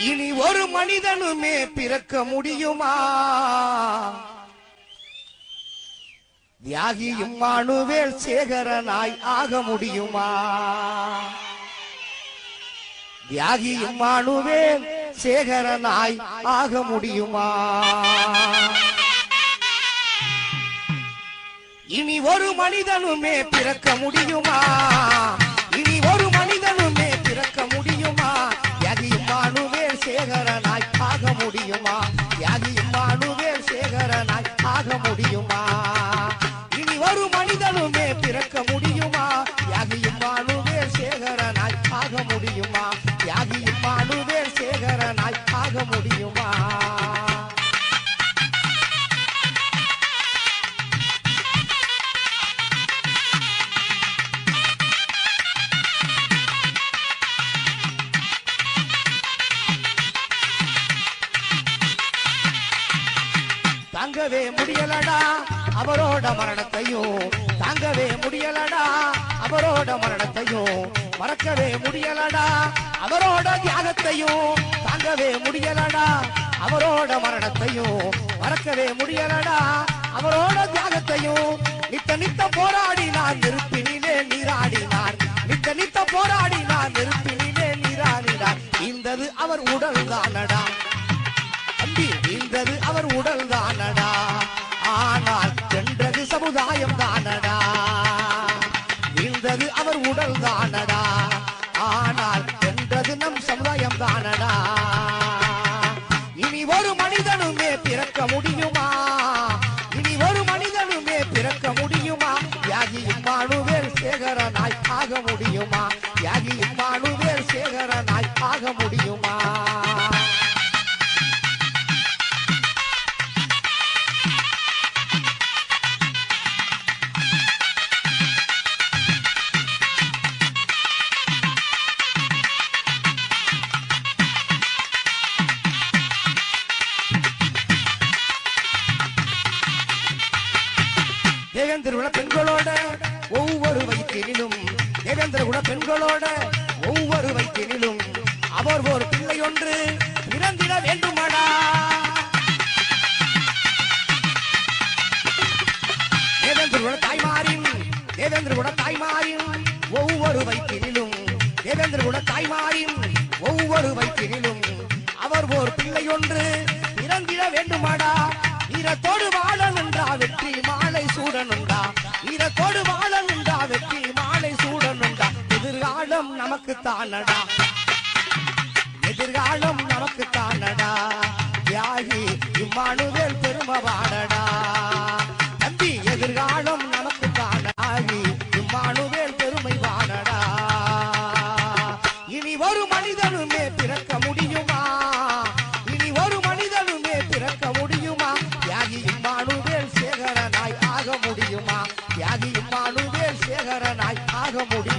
இனி ஒரு மனிதனுமே பிறக்க முடியுமா? தியாகி இம்மானுவேல் சேகரனாய் ஆக முடியுமா? தியாகி இம்மானுவேல் சேகரனாய் ஆக முடியுமா? இனி ஒரு மனிதனுமே பிறக்க முடியுமா? இனி ஒரு மனிதனுமே பிறக்க முடியுமா? தியாகி இம்மானுவேல் சேகரனாய் ஆக முடியுமா? தியாகி இம்மானுவேல் சேகரனாய் ஆக முடியுமா? இனி ஒரு மனிதனுமே பிறக்க முடியுமா? தியாகி இம்மானுவேல் சேகரனாய் ஆக முடியுமா? தியாகி இம்மானுவேல் சேகரனாய் ஆக முடியுமா? தாங்கவே முடியலடா அவரோட மரணத்தையும், தாங்கவே முடியலடா அவரோட மரணத்தையும், மறக்கவே முடியலடா அவரோட தியாகத்தையும், தாங்கவே முடியலடா அவரோட மரணத்தையும், மறக்கவே முடியலடா அவரோட தியாகத்தையும். நித்த நித்த போராடினார் நெருப்பினிலே நீராடினார், நித்த நித்த போராடினார் நெருப்பினிலே நீராடினார். இந்தது அவர் உடல் தானடா தம்பி, இந்தது அவர் உடல் தானடா, ஆனால் வென்றது சமுதாயம் தானடா. வீழ்ந்தது அவர் உடல் தானடா, ஆனால் வென்றது நம் சமுதாயம் தானடா. இனி ஒரு மனிதனுமே பிறக்க முடியுமா? இனி ஒரு மனிதனுமே பிறக்க முடியுமா? தியாகி இம்மானுவேல் சேகரனாய் ஆக முடியுமா? தியாகி இம்மானுவேல் சேகரனாய் ஆக முடியுமா? தேவேந்திர குல பெண்களோட ஒவ்வொரு வயிற்றினிலும், தேவேந்திர குல பெண்களோட ஒவ்வொரு வயிற்றினிலும் அவர் ஒரு பிள்ளை ஒன்று பிறந்திட வேண்டுமாடா. தேவேந்திர குல தாய்மாரின், தேவேந்திர குல தாய்மாரின் ஒவ்வொரு வயிற்றினிலும், தேவேந்திர குல தாய்மாரின் ஒவ்வொரு வயிற்றினிலும் அவர் ஒரு பிள்ளை ஒன்று பிறந்திட வேண்டுமாடா. ஈரத்தோடு வாழனுண்டா வெற்றி மாலை சூடனுண்டா, ஈரத்தோடு வாழனுண்டா வெற்றி மாலை சூடனுண்டா. எதிர்காலம் நமக்கு தானடா, எதிர்காலம் நமக்கு தானடா. தியாகி இம்மானுவேல் பெருமை பாடடா தம்பி, எதிர்காலம் நமக்கு தானடாகி இம்மானுவேல் பெருமை பாடடா. இனி ஒரு மனிதனுமே பிறக்க முடியுமா? இனி ஒரு மனிதனுமே பிறக்க முடியுமா? தியாகி இம்மானுவேல் சேகரனாய் ஆக முடியுமா? தியாகி இம்மானுவேல் சேகரனாய் ஆக முடியுமா?